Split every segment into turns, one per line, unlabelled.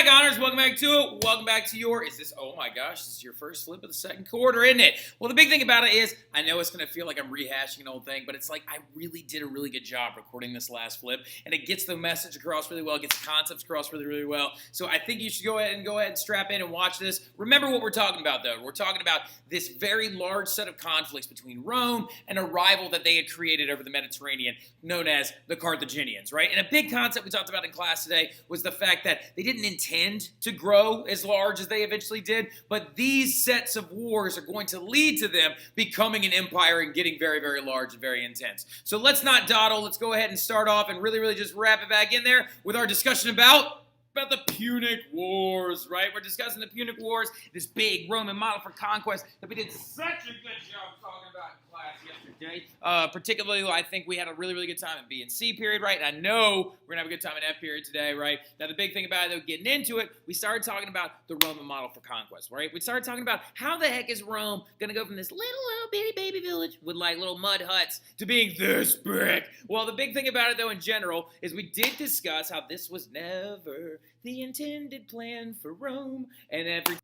back, Honors. Welcome back to it. Welcome back to your, oh my gosh, this is your first flip of the second quarter, isn't it? Well, the big thing about it is, I know it's going to feel like I'm rehashing an old thing, but it's like I really did a really good job recording this last flip, and it gets the message across really well, it gets the concepts across really, really well. So I think you should go ahead and strap in and watch this. Remember what we're talking about, though. We're talking about this very large set of conflicts between Rome and a rival that they had created over the Mediterranean, known as the Carthaginians, right? And a big concept we talked about in class today was the fact that they didn't intend to grow as large as they eventually did, but these sets of wars are going to lead to them becoming an empire and getting very, very large and very intense. So let's not dawdle. Let's go ahead and start off and really, really just wrap it back in there with our discussion about the Punic Wars, right? We're discussing the Punic Wars, this big Roman model for conquest that we did such a good job talking about in class yesterday. Particularly, I think we had a really, really good time in B and C period, right? And I know we're going to have a good time in F period today, right? Now, the big thing about it, though, getting into it, we started talking about the Roman model for conquest, right? We started talking about how the heck is Rome going to go from this little bitty baby village with, like, little mud huts to being this big? Well, the big thing about it, though, in general, is we did discuss how this was never the intended plan for Rome, and every...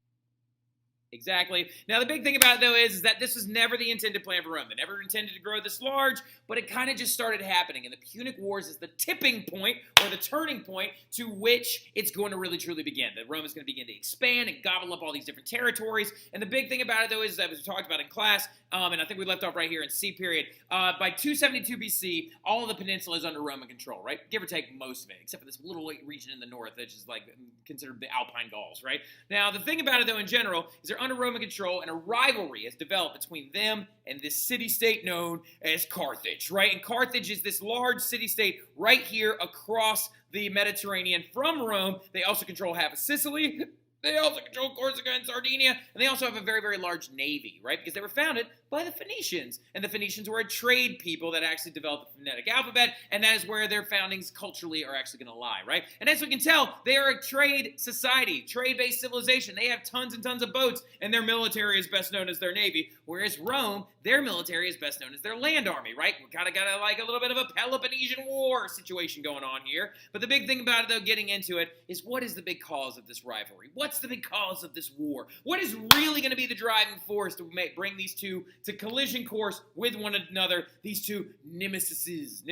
Exactly. Now, the big thing about it, though, is that this was never the intended plan for Rome. They never intended to grow this large, but it kind of just started happening. And the Punic Wars is the tipping point, or the turning point, to which it's going to really, truly begin. That Rome is going to begin to expand and gobble up all these different territories. And the big thing about it, though, is that, as we talked about in class, and I think we left off right here in C period, by 272 BC, all of the peninsula is under Roman control, right? Give or take most of it, except for this little region in the north that's just like considered the Alpine Gauls, right? Now, the thing about it, though, in general, is they're under Roman control, and a rivalry has developed between them and this city-state known as Carthage, right? And Carthage is this large city-state right here across the Mediterranean from Rome. They also control half of Sicily. They also control Corsica and Sardinia, and they also have a very, very large navy, right? Because they were founded by the Phoenicians, and the Phoenicians were a trade people that actually developed the phonetic alphabet, and that is where their foundings culturally are actually going to lie, right? And as we can tell, they are a trade society, trade-based civilization. They have tons and tons of boats, and their military is best known as their navy, whereas Rome, their military is best known as their land army, right? We kind of got like a little bit of a Peloponnesian War situation going on here, but the big thing about it, though, getting into it, is what is the big cause of this rivalry? What's the big cause of this war? What is really going to be the driving force to bring these two to collision course with one another, these two nemesi.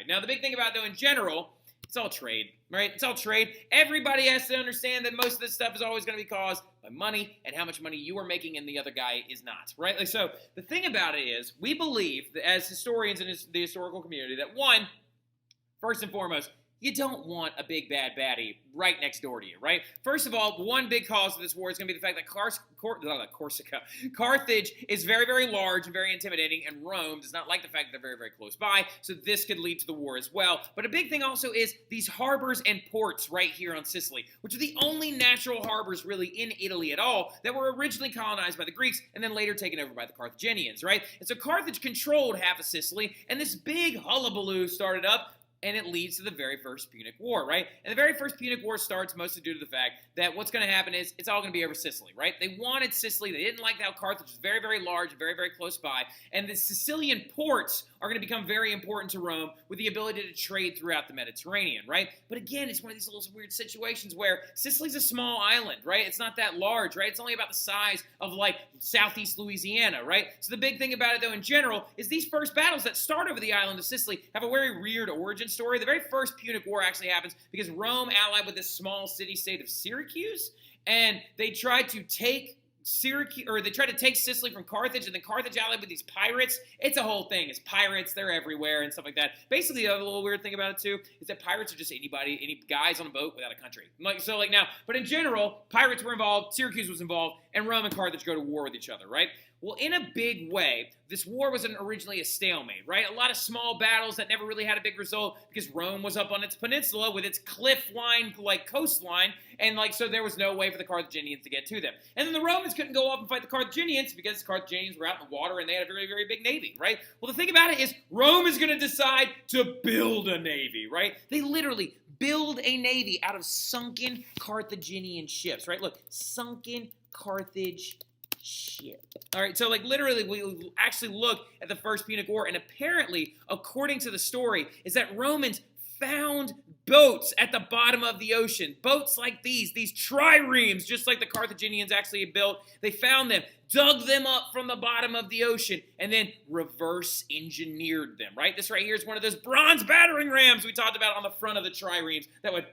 Now, the big thing about it, though, in general, it's all trade, right? It's all trade. Everybody has to understand that most of this stuff is always going to be caused by money and how much money you are making and the other guy is not, right? Like, so the thing about it is we believe that as historians in the historical community that, one, first and foremost, you don't want a big bad baddie right next door to you, right? First of all, one big cause of this war is going to be the fact that Carthage is very, very large and very intimidating, and Rome does not like the fact that they're very, very close by, so this could lead to the war as well. But a big thing also is these harbors and ports right here on Sicily, which are the only natural harbors really in Italy at all that were originally colonized by the Greeks and then later taken over by the Carthaginians, right? And so Carthage controlled half of Sicily, and this big hullabaloo started up, and it leads to the very first Punic War, right? And the very first Punic War starts mostly due to the fact that what's going to happen is it's all going to be over Sicily, right? They wanted Sicily. They didn't like how Carthage was very, very large and very, very close by. And the Sicilian ports are going to become very important to Rome with the ability to trade throughout the Mediterranean, right? But again, it's one of these little weird situations where Sicily's a small island, right? It's not that large, right? It's only about the size of, like, southeast Louisiana, right? So the big thing about it, though, in general, is these first battles that start over the island of Sicily have a very weird origin story. The very first Punic War actually happens because Rome allied with this small city-state of Syracuse, and they tried to take Sicily from Carthage, and then Carthage allied with these pirates. It's a whole thing. It's pirates. They're everywhere and stuff like that. Basically, the other little weird thing about it, too, is that pirates are just any guys on a boat without a country. But in general, pirates were involved, Syracuse was involved, and Rome and Carthage go to war with each other, right? Well, in a big way, this war wasn't originally a stalemate, right? A lot of small battles that never really had a big result because Rome was up on its peninsula with its cliff line, like coastline, and so there was no way for the Carthaginians to get to them. And then the Romans couldn't go up and fight the Carthaginians because the Carthaginians were out in the water and they had a very, very big navy, right? Well, the thing about it is Rome is going to decide to build a navy, right? They literally build a navy out of sunken Carthaginian ships, right? Look, sunken Carthage ship. All right, so literally we actually look at the first Punic War, and apparently, according to the story, is that Romans found boats at the bottom of the ocean. Boats like these triremes, just like the Carthaginians actually built. They found them, dug them up from the bottom of the ocean, and then reverse engineered them, right? This right here is one of those bronze battering rams we talked about on the front of the triremes that would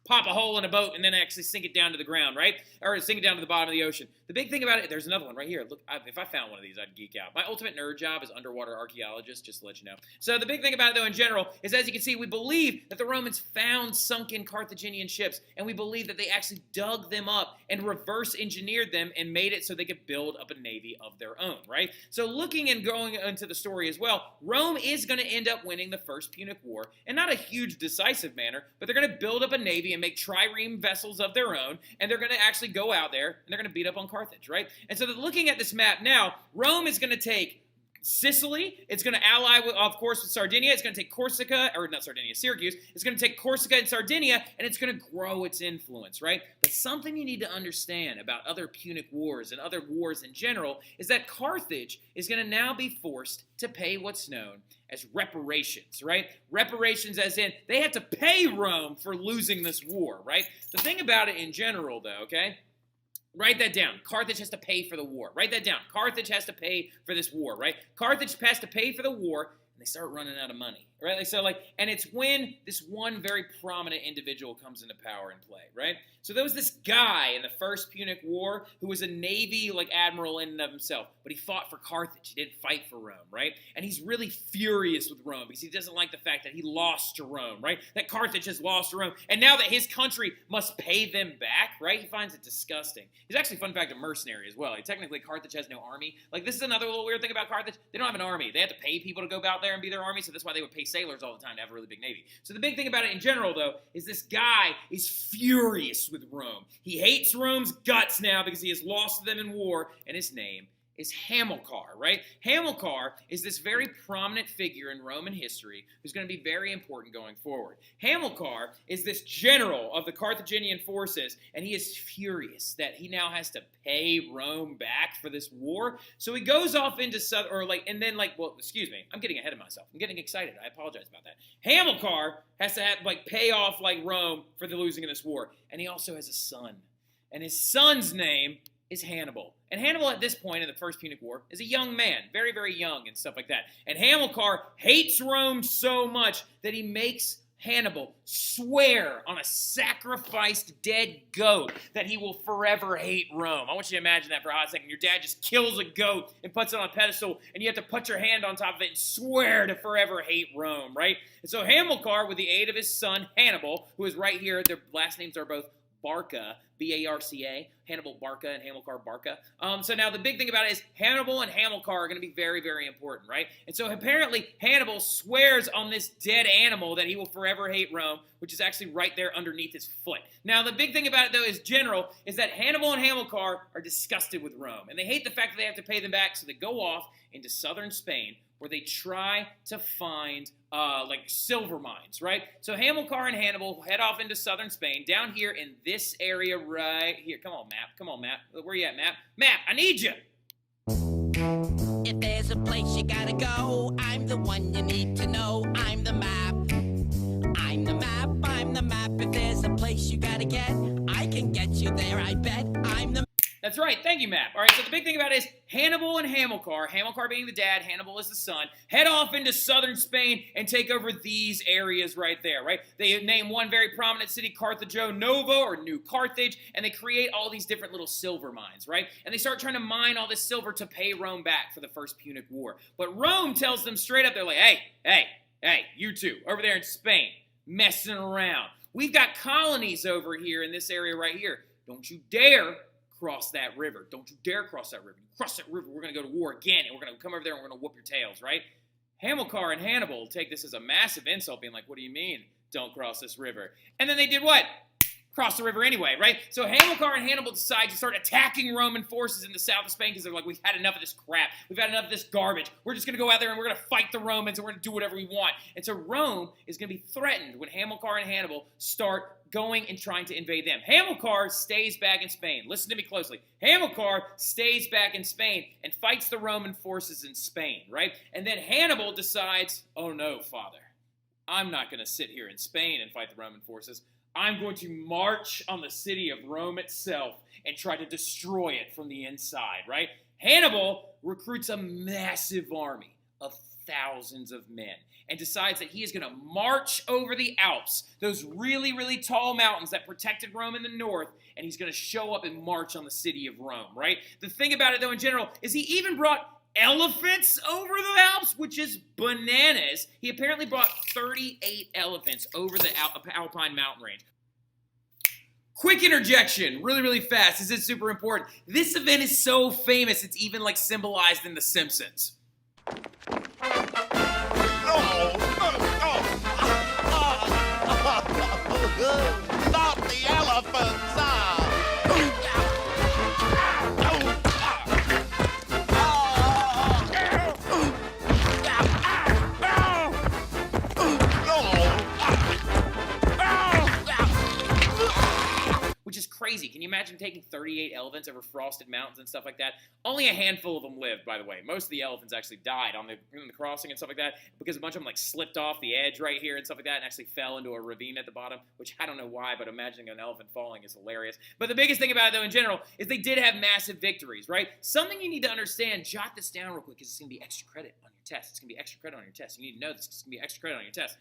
pop a hole in a boat and then actually sink it down to the ground, right? Or sink it down to the bottom of the ocean. The big thing about it, there's another one right here. Look, if I found one of these, I'd geek out. My ultimate nerd job is underwater archaeologist, just to let you know. So the big thing about it, though, in general, is as you can see, we believe that the Romans found sunken Carthaginian ships, and we believe that they actually dug them up and reverse engineered them and made it so they could build up a navy of their own, right? So looking and going into the story as well, Rome is going to end up winning the First Punic War, in not a huge decisive manner, but they're going to build up a navy and make trireme vessels of their own, and they're going to actually go out there and they're going to beat up on Carthage, right? And so looking at this map now, Rome is going to take Sicily. It's going to ally, of course, with Sardinia. It's going to take Corsica, or not Sardinia, Syracuse. It's going to take Corsica and Sardinia, and it's going to grow its influence, right? But something you need to understand about other Punic Wars and other wars in general is that Carthage is going to now be forced to pay what's known as reparations, right? Reparations as in they had to pay Rome for losing this war, right? The thing about it in general, though, okay? Write that down. Carthage has to pay for the war. Write that down. Carthage has to pay for this war, right? Carthage has to pay for the war, and they start running out of money, right? So and it's when this one very prominent individual comes into power and play, right? So there was this guy in the First Punic War who was a navy admiral in and of himself, but he fought for Carthage. He didn't fight for Rome, right? And he's really furious with Rome because he doesn't like the fact that he lost to Rome, right? That Carthage has lost to Rome, and now that his country must pay them back, right? He finds it disgusting. He's actually, fun fact, a mercenary as well. Technically, Carthage has no army. This is another little weird thing about Carthage. They don't have an army. They have to pay people to go out there and be their army, so that's why they would pay sailors all the time to have a really big navy. So the big thing about it in general, though, is this guy is furious with Rome. He hates Rome's guts now because he has lost to them in war, and his name is Hamilcar, right? Hamilcar is this very prominent figure in Roman history who's going to be very important going forward. Hamilcar is this general of the Carthaginian forces, and he is furious that he now has to pay Rome back for this war. So he goes off into excuse me, I'm getting ahead of myself. I'm getting excited. I apologize about that. Hamilcar has to pay off Rome for the losing of this war, and he also has a son, and his son's name is Hannibal. And Hannibal at this point in the First Punic War is a young man, very, very young and stuff like that. And Hamilcar hates Rome so much that he makes Hannibal swear on a sacrificed dead goat that he will forever hate Rome. I want you to imagine that for a hot second. Your dad just kills a goat and puts it on a pedestal, and you have to put your hand on top of it and swear to forever hate Rome, right? And so Hamilcar, with the aid of his son Hannibal, who is right here, their last names are both Barca, B-A-R-C-A, Hannibal Barca and Hamilcar Barca. So now the big thing about it is Hannibal and Hamilcar are going to be very, very important, right? And so apparently Hannibal swears on this dead animal that he will forever hate Rome, which is actually right there underneath his foot. Now the big thing about it, though, is that Hannibal and Hamilcar are disgusted with Rome, and they hate the fact that they have to pay them back, so they go off into southern Spain, where they try to find silver mines, right? So Hamilcar and Hannibal head off into southern Spain, down here in this area right here. Come on, map. Come on, map. Where you at, map? Map, I need you.
If there's a place you gotta go, I'm the one you need to know. I'm the map. I'm the map. I'm the map. If there's a place you gotta get, I can get you there, I bet. I'm the
That's right. Thank you, Map. All right, so the big thing about it is Hannibal and Hamilcar, Hamilcar being the dad, Hannibal is the son, head off into southern Spain and take over these areas right there, right? They name one very prominent city, Carthago Nova, or New Carthage, and they create all these different little silver mines, right? And they start trying to mine all this silver to pay Rome back for the First Punic War. But Rome tells them straight up, they're like, hey, you two, over there in Spain, messing around. We've got colonies over here in this area right here. Don't you dare cross that river. Don't you dare cross that river. You cross that river, we're going to go to war again, and we're going to come over there and we're going to whoop your tails, right? Hamilcar and Hannibal take this as a massive insult, being like, what do you mean, don't cross this river? And then they did what? Cross the river anyway, right? So Hamilcar and Hannibal decide to start attacking Roman forces in the south of Spain because they're like, we've had enough of this crap. We've had enough of this garbage. We're just going to go out there and we're going to fight the Romans and we're going to do whatever we want. And so Rome is going to be threatened when Hamilcar and Hannibal start going and trying to invade them. Hamilcar stays back in Spain. Listen to me closely. Hamilcar stays back in Spain and fights the Roman forces in Spain, right? And then Hannibal decides, oh no, father, I'm not going to sit here in Spain and fight the Roman forces. I'm going to march on the city of Rome itself and try to destroy it from the inside, right? Hannibal recruits a massive army of thousands of men and decides that he is going to march over the Alps, those really, really tall mountains that protected Rome in the north, and he's going to show up and march on the city of Rome, right? The thing about it, though, in general, is he even brought elephants over the Alps, which is bananas. He apparently brought 38 elephants over the Alpine mountain range. Quick interjection, really, really fast. This is super important. This event is so famous, it's even like symbolized in The Simpsons.
Not the elephants!
Which is crazy. Can you imagine taking 38 elephants over frosted mountains and stuff like that? Only a handful of them lived, by the way. Most of the elephants actually died in the crossing and stuff like that because a bunch of them like slipped off the edge right here and stuff like that and actually fell into a ravine at the bottom, which I don't know why, but imagining an elephant falling is hilarious. But the biggest thing about it, though, in general, is they did have massive victories, right? Something you need to understand, jot this down real quick because it's going to be extra credit on your test. It's going to be extra credit on your test. You need to know this. It's going to be extra credit on your test.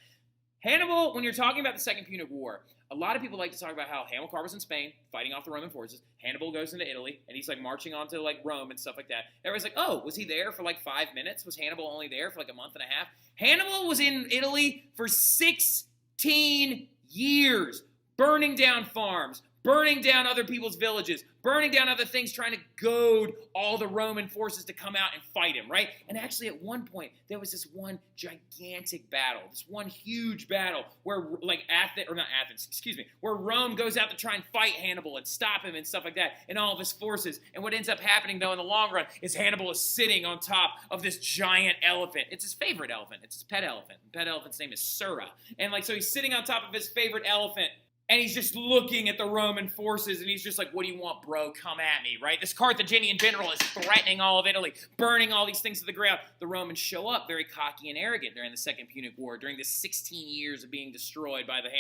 Hannibal, when you're talking about the Second Punic War, a lot of people like to talk about how Hamilcar was in Spain, fighting off the Roman forces. Hannibal goes into Italy, and he's like marching onto like Rome and stuff like that. Everybody's like, oh, was he there for like 5 minutes? Was Hannibal only there for like a month and a half? Hannibal was in Italy for 16 years, burning down farms, burning down other people's villages, burning down other things, trying to goad all the Roman forces to come out and fight him, right? And actually, at one point, there was this one gigantic battle, this one huge battle where, where Rome goes out to try and fight Hannibal and stop him and stuff like that, and all of his forces. And what ends up happening, though, in the long run, is Hannibal is sitting on top of this giant elephant. It's his favorite elephant. It's his pet elephant. The pet elephant's name is Sura. And, so he's sitting on top of his favorite elephant, and he's just looking at the Roman forces, and he's just like, what do you want, bro? Come at me, right? This Carthaginian general is threatening all of Italy, burning all these things to the ground. The Romans show up very cocky and arrogant during the Second Punic War, during this 16 years of being destroyed by the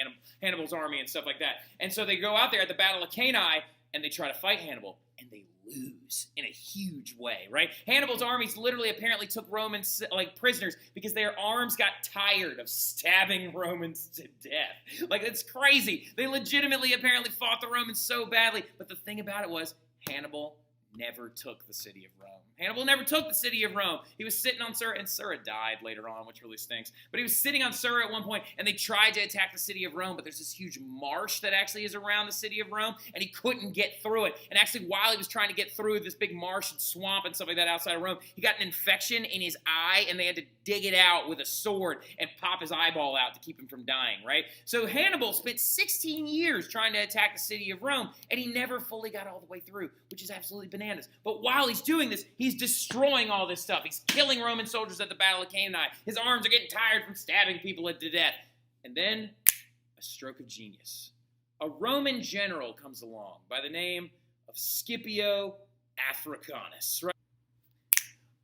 Hannibal's army and stuff like that. And so they go out there at the Battle of Cannae, and they try to fight Hannibal, and they lose in a huge way, right? Hannibal's armies literally apparently took Romans prisoners because their arms got tired of stabbing Romans to death. It's crazy. They legitimately apparently fought the Romans so badly, but the thing about it was Hannibal never took the city of Rome. Hannibal never took the city of Rome. He was sitting on Sura, and Sura died later on, which really stinks. But he was sitting on Sura at one point, and they tried to attack the city of Rome, but there's this huge marsh that actually is around the city of Rome, and he couldn't get through it. And actually, while he was trying to get through this big marsh and swamp and stuff like that outside of Rome, he got an infection in his eye, and they had to dig it out with a sword and pop his eyeball out to keep him from dying, right? So Hannibal spent 16 years trying to attack the city of Rome, and he never fully got all the way through, which is absolutely bananas. But while he's doing this, he's destroying all this stuff. He's killing Roman soldiers at the Battle of Cannae. His arms are getting tired from stabbing people to death. And then, a stroke of genius. A Roman general comes along by the name of Scipio Africanus, right?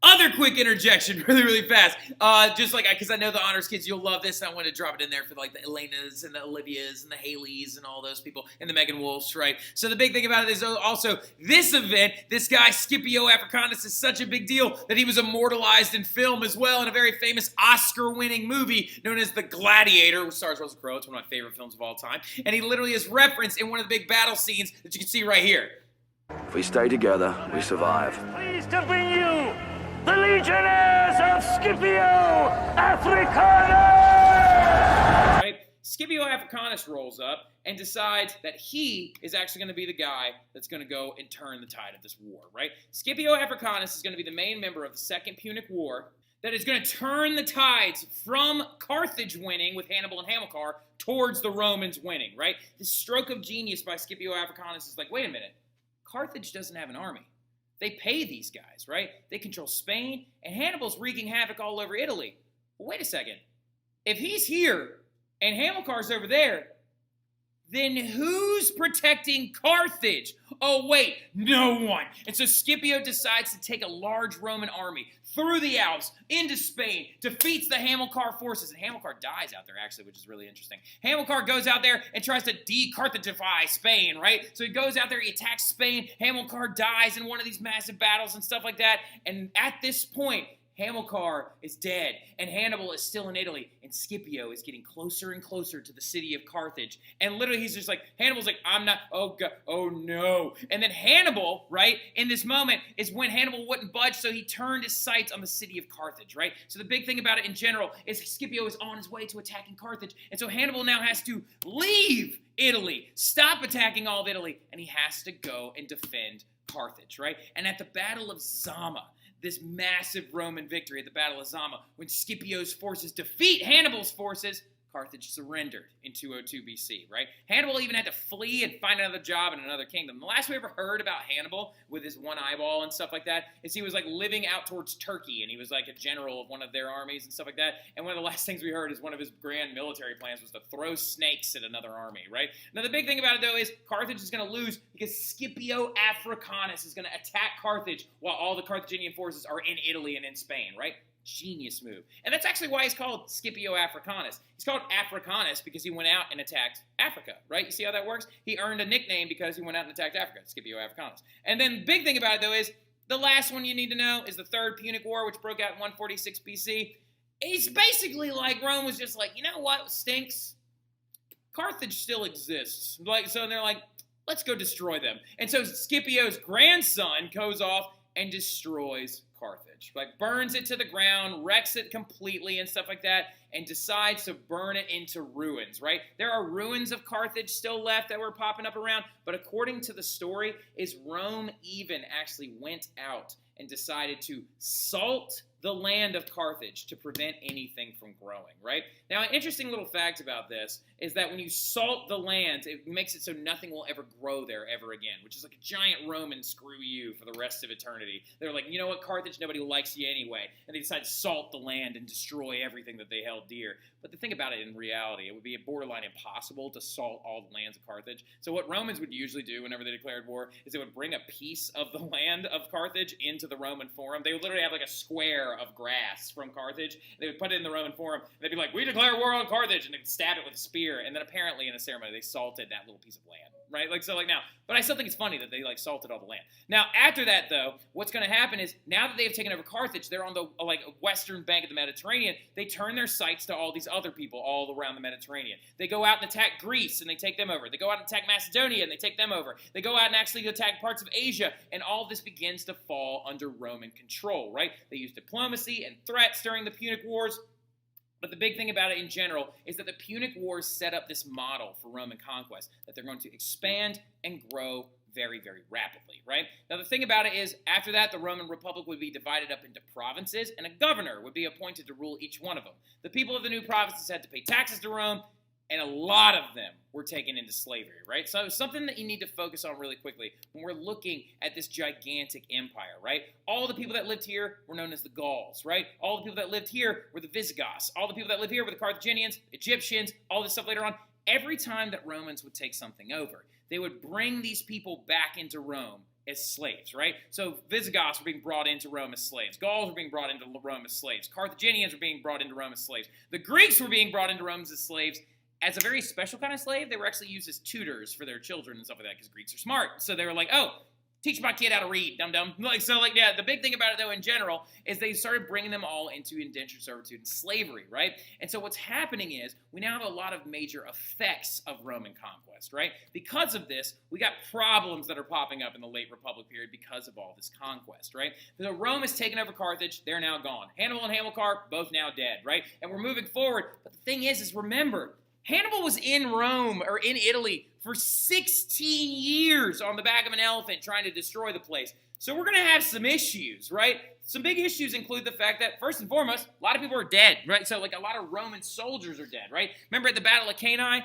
Other quick interjection, really, really fast. Because I know the honors kids, you'll love this, and I want to drop it in there for the Elenas and the Olivias and the Haleys and all those people, and the Megan Wolfs, right? So the big thing about it is also this event, this guy Scipio Africanus is such a big deal that he was immortalized in film as well in a very famous Oscar-winning movie known as The Gladiator, which stars Russell Crowe. It's one of my favorite films of all time. And he literally is referenced in one of the big battle scenes that you can see right here.
If we stay together, we survive.
Pleased to bring you the Legionnaires of Scipio Africanus!
Right? Scipio Africanus rolls up and decides that he is actually going to be the guy that's going to go and turn the tide of this war, right? Scipio Africanus is going to be the main member of the Second Punic War that is going to turn the tides from Carthage winning with Hannibal and Hamilcar towards the Romans winning, right? This stroke of genius by Scipio Africanus is like, wait a minute, Carthage doesn't have an army. They pay these guys, right? They control Spain, and Hannibal's wreaking havoc all over Italy. But wait a second. If he's here and Hamilcar's over there, then who's protecting Carthage? Oh, wait, no one. And so Scipio decides to take a large Roman army through the Alps into Spain, defeats the Hamilcar forces, and Hamilcar dies out there, actually, which is really interesting. Hamilcar goes out there and tries to de-Carthagify Spain, right? So he goes out there, he attacks Spain, Hamilcar dies in one of these massive battles and stuff like that, and at this point, Hamilcar is dead, and Hannibal is still in Italy, and Scipio is getting closer and closer to the city of Carthage. And literally, he's just like, Hannibal's like, I'm not, oh God, oh no. And then Hannibal, right, in this moment, is when Hannibal wouldn't budge, so he turned his sights on the city of Carthage, right? So the big thing about it in general is Scipio is on his way to attacking Carthage, and so Hannibal now has to leave Italy, stop attacking all of Italy, and he has to go and defend Carthage, right? And at the Battle of Zama, this massive Roman victory at the Battle of Zama, when Scipio's forces defeat Hannibal's forces, Carthage surrendered in 202 BC, right? Hannibal even had to flee and find another job in another kingdom. The last we ever heard about Hannibal with his one eyeball and stuff like that is he was like living out towards Turkey, and he was like a general of one of their armies and stuff like that. And one of the last things we heard is one of his grand military plans was to throw snakes at another army, right? Now the big thing about it though is Carthage is going to lose because Scipio Africanus is going to attack Carthage while all the Carthaginian forces are in Italy and in Spain, right? Genius move. And that's actually why he's called Scipio Africanus. He's called Africanus because he went out and attacked Africa, right? You see how that works? He earned a nickname because he went out and attacked Africa, Scipio Africanus. And then the big thing about it, though, is the last one you need to know is the Third Punic War, which broke out in 146 BC. It's basically like Rome was just like, you know what stinks? Carthage still exists. So they're like, let's go destroy them. And so Scipio's grandson goes off and destroys Carthage, like burns it to the ground, wrecks it completely and stuff like that, and decides to burn it into ruins, right? There are ruins of Carthage still left that were popping up around, but according to the story, is Rome even actually went out and decided to salt the land of Carthage to prevent anything from growing, right? Now, an interesting little fact about this is that when you salt the land, it makes it so nothing will ever grow there ever again, which is like a giant Roman screw you for the rest of eternity. They're like, you know what, Carthage, nobody likes you anyway. And they decide to salt the land and destroy everything that they held dear. But the thing about it in reality, it would be borderline impossible to salt all the lands of Carthage. So what Romans would usually do whenever they declared war is they would bring a piece of the land of Carthage into the Roman Forum. They would literally have like a square of grass from Carthage. They would put it in the Roman Forum. And they'd be like, we declare war on Carthage. And they'd stab it with a spear. And then apparently in a ceremony, they salted that little piece of land, right? Like, so like now, but I still think it's funny that they like salted all the land. Now, after that though, what's going to happen is now that they've taken over Carthage, they're on the like western bank of the Mediterranean. They turn their sights to all these other people all around the Mediterranean. They go out and attack Greece and they take them over. They go out and attack Macedonia and they take them over. They go out and actually attack parts of Asia, and all this begins to fall under Roman control, right? They use diplomacy and threats during the Punic Wars. But the big thing about it in general is that the Punic Wars set up this model for Roman conquest, that they're going to expand and grow very, very rapidly, right? Now, the thing about it is, after that, the Roman Republic would be divided up into provinces, and a governor would be appointed to rule each one of them. The people of the new provinces had to pay taxes to Rome, and a lot of them were taken into slavery, right? So something that you need to focus on really quickly when we're looking at this gigantic empire, right? All the people that lived here were known as the Gauls, right? All the people that lived here were the Visigoths. All the people that lived here were the Carthaginians, Egyptians, all this stuff later on. Every time that Romans would take something over, they would bring these people back into Rome as slaves, right? So Visigoths were being brought into Rome as slaves. Gauls were being brought into Rome as slaves. Carthaginians were being brought into Rome as slaves. The Greeks were being brought into Rome as slaves. As a very special kind of slave, they were actually used as tutors for their children and stuff like that because Greeks are smart. So they were like, oh, teach my kid how to read, dum-dum. Yeah, the big thing about it, though, in general, is they started bringing them all into indentured servitude and slavery, right? And so what's happening is we now have a lot of major effects of Roman conquest, right? Because of this, we got problems that are popping up in the late Republic period because of all this conquest, right? So Rome has taken over Carthage. They're now gone. Hannibal and Hamilcar, both now dead, right? And we're moving forward. But the thing is remember, Hannibal was in Rome, or in Italy, for 16 years on the back of an elephant trying to destroy the place. So we're going to have some issues, right? some big issues include the fact that, first and foremost, a lot of people are dead, right? So, like, a lot of Roman soldiers are dead, right? Remember at the Battle of Cannae,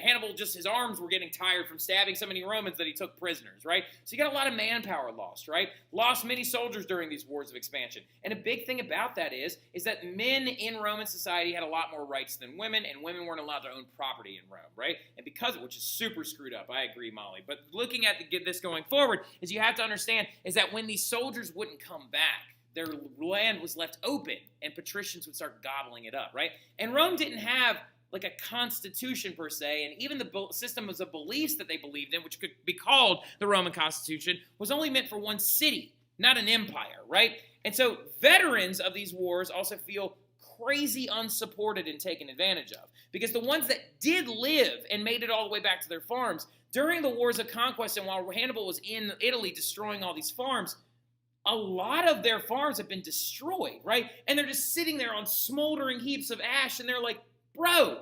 Hannibal, just his arms were getting tired from stabbing so many Romans that he took prisoners, right? So you got a lot of manpower lost, right? Lost many soldiers during these wars of expansion. And a big thing about that is that men in Roman society had a lot more rights than women, and women weren't allowed to own property in Rome, right? And because of which is super screwed up, I agree, Molly. But looking at this going forward is you have to understand is that when these soldiers wouldn't come back, their land was left open, and patricians would start gobbling it up, right? And Rome didn't have like a constitution per se, and even the systems of beliefs that they believed in, which could be called the Roman Constitution, was only meant for one city, not an empire, right? And so veterans of these wars also feel crazy unsupported and taken advantage of, because the ones that did live and made it all the way back to their farms during the wars of conquest, and while Hannibal was in Italy destroying all these farms, a lot of their farms have been destroyed, right? And they're just sitting there on smoldering heaps of ash, and they're like, bro,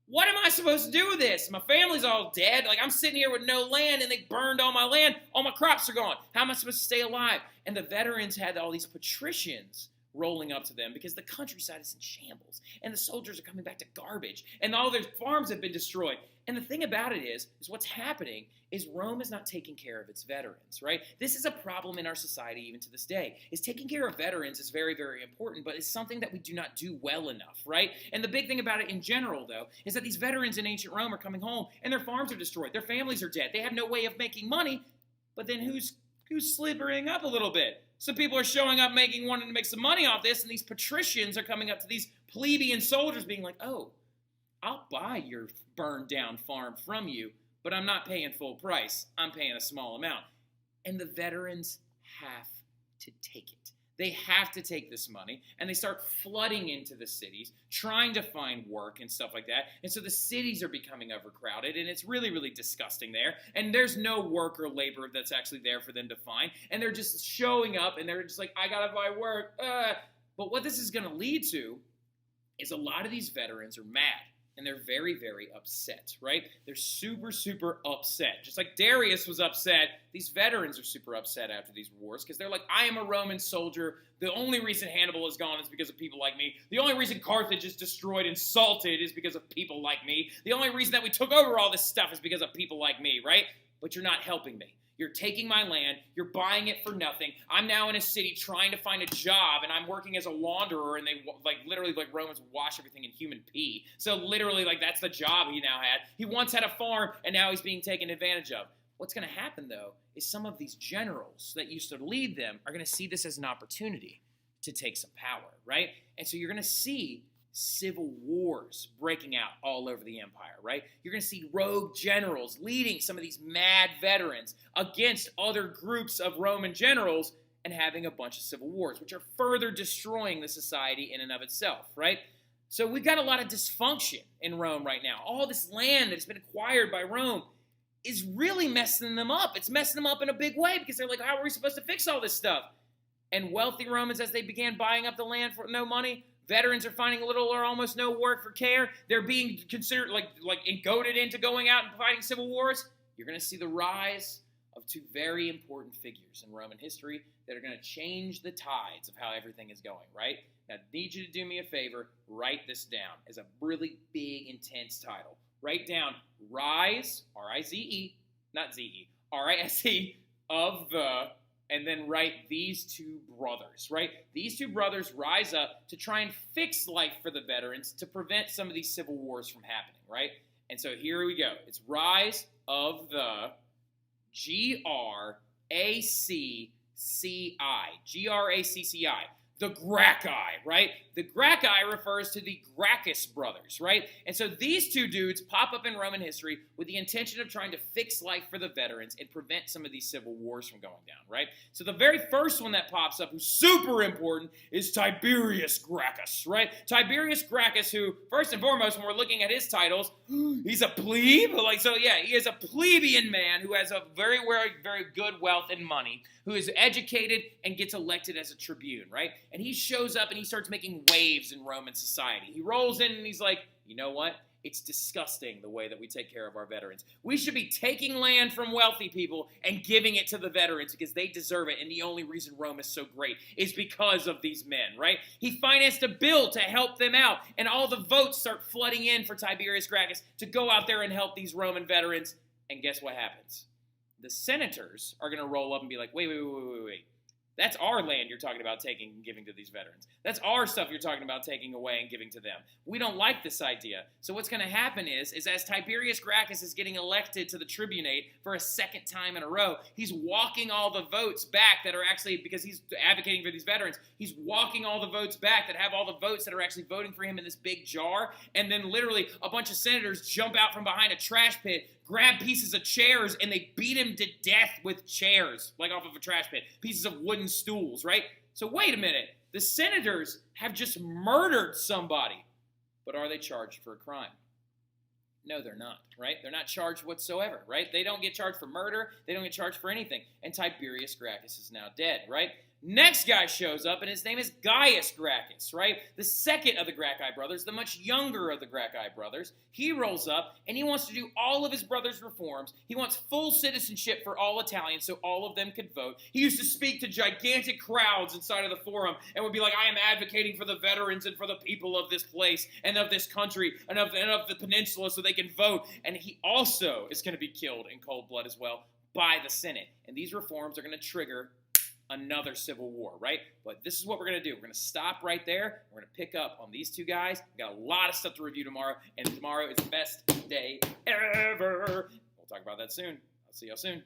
what am I supposed to do with this? My family's all dead. Like, I'm sitting here with no land, and they burned all my land. All my crops are gone. How am I supposed to stay alive? And the veterans had all these patricians rolling up to them because the countryside is in shambles, and the soldiers are coming back to garbage, and all their farms have been destroyed. And the thing about it is what's happening is Rome is not taking care of its veterans, right? This is a problem in our society even to this day. Is taking care of veterans is very, very important, but it's something that we do not do well enough, right? And the big thing about it in general, though, is that these veterans in ancient Rome are coming home, and their farms are destroyed. Their families are dead. They have no way of making money, but then who's slippering up a little bit? Some people are showing up wanting to make some money off this, and these patricians are coming up to these plebeian soldiers being like, oh, I'll buy your burned down farm from you, but I'm not paying full price. I'm paying a small amount. And the veterans have to take it. They have to take this money, and they start flooding into the cities, trying to find work and stuff like that. And so the cities are becoming overcrowded, and it's really, really disgusting there. And there's no work or labor that's actually there for them to find. And they're just showing up, and they're just like, I gotta buy work. But what this is going to lead to is a lot of these veterans are mad. And they're very, very upset, right? They're super, super upset. Just like Darius was upset, these veterans are super upset after these wars because they're like, I am a Roman soldier. The only reason Hannibal is gone is because of people like me. The only reason Carthage is destroyed and salted is because of people like me. The only reason that we took over all this stuff is because of people like me, right? But you're not helping me. You're taking my land. You're buying it for nothing. I'm now in a city trying to find a job, and I'm working as a launderer, and they, literally, Romans wash everything in human pee. So, literally, that's the job he now had. He once had a farm, and now he's being taken advantage of. What's going to happen, though, is some of these generals that used to lead them are going to see this as an opportunity to take some power, right? And so you're going to see civil wars breaking out all over the empire, right? You're going to see rogue generals leading some of these mad veterans against other groups of Roman generals and having a bunch of civil wars, which are further destroying the society in and of itself, right? So we've got a lot of dysfunction in Rome right now. All this land that has been acquired by Rome is really messing them up. It's messing them up in a big way because they're like, how are we supposed to fix all this stuff? And wealthy Romans, as they began buying up the land for no money, veterans are finding little or almost no work for care. They're being considered like goaded into going out and fighting civil wars. You're going to see the rise of two very important figures in Roman history that are going to change the tides of how everything is going, right? Now, I need you to do me a favor. Write this down as a really big, intense title. Write down Rise, R-I-Z-E, not Z-E, R-I-S-E, of the... and then write these two brothers, right? These two brothers rise up to try and fix life for the veterans to prevent some of these civil wars from happening, right? And so here we go. It's Rise of the G-R-A-C-C-I. G-R-A-C-C-I. The Gracchi, right? The Gracchi refers to the Gracchus brothers, right? And so these two dudes pop up in Roman history with the intention of trying to fix life for the veterans and prevent some of these civil wars from going down, right? So the very first one that pops up, who's super important, is Tiberius Gracchus, right? Tiberius Gracchus, who, first and foremost, when we're looking at his titles, he's a plebe. He is a plebeian man who has a very, very, very good wealth and money, who is educated and gets elected as a tribune, right? And he shows up and he starts making waves in Roman society. He rolls in and he's like, you know what? It's disgusting the way that we take care of our veterans. We should be taking land from wealthy people and giving it to the veterans because they deserve it, and the only reason Rome is so great is because of these men, right? He financed a bill to help them out, and all the votes start flooding in for Tiberius Gracchus to go out there and help these Roman veterans, and guess what happens? The senators are going to roll up and be like, wait. That's our land you're talking about taking and giving to these veterans. That's our stuff you're talking about taking away and giving to them. We don't like this idea. So what's going to happen is as Tiberius Gracchus is getting elected to the tribunate for a second time in a row, he's walking all the votes back that are actually, because he's advocating for these veterans, he's walking all the votes back that have all the votes that are actually voting for him in this big jar, and then literally a bunch of senators jump out from behind a trash pit, grab pieces of chairs, and they beat him to death with chairs, like off of a trash pit. Pieces of wooden stools, right? So wait a minute. The senators have just murdered somebody. But are they charged for a crime? No, they're not, right? They're not charged whatsoever, right? They don't get charged for murder. They don't get charged for anything. And Tiberius Gracchus is now dead, right? Next guy shows up, and his name is Gaius Gracis, right? The second of the Gracchi brothers, the much younger of the Gracchi brothers. He rolls up, and he wants to do all of his brother's reforms. He wants full citizenship for all Italians so all of them could vote. He used to speak to gigantic crowds inside of the forum and would be like, I am advocating for the veterans and for the people of this place and of this country and of the peninsula so they can vote. And he also is going to be killed in cold blood as well by the Senate. And these reforms are going to trigger another civil war, right? But this is what we're going to do. We're going to stop right there. We're going to pick up on these two guys. We've got a lot of stuff to review tomorrow, and tomorrow is the best day ever. We'll talk about that soon. I'll see y'all soon.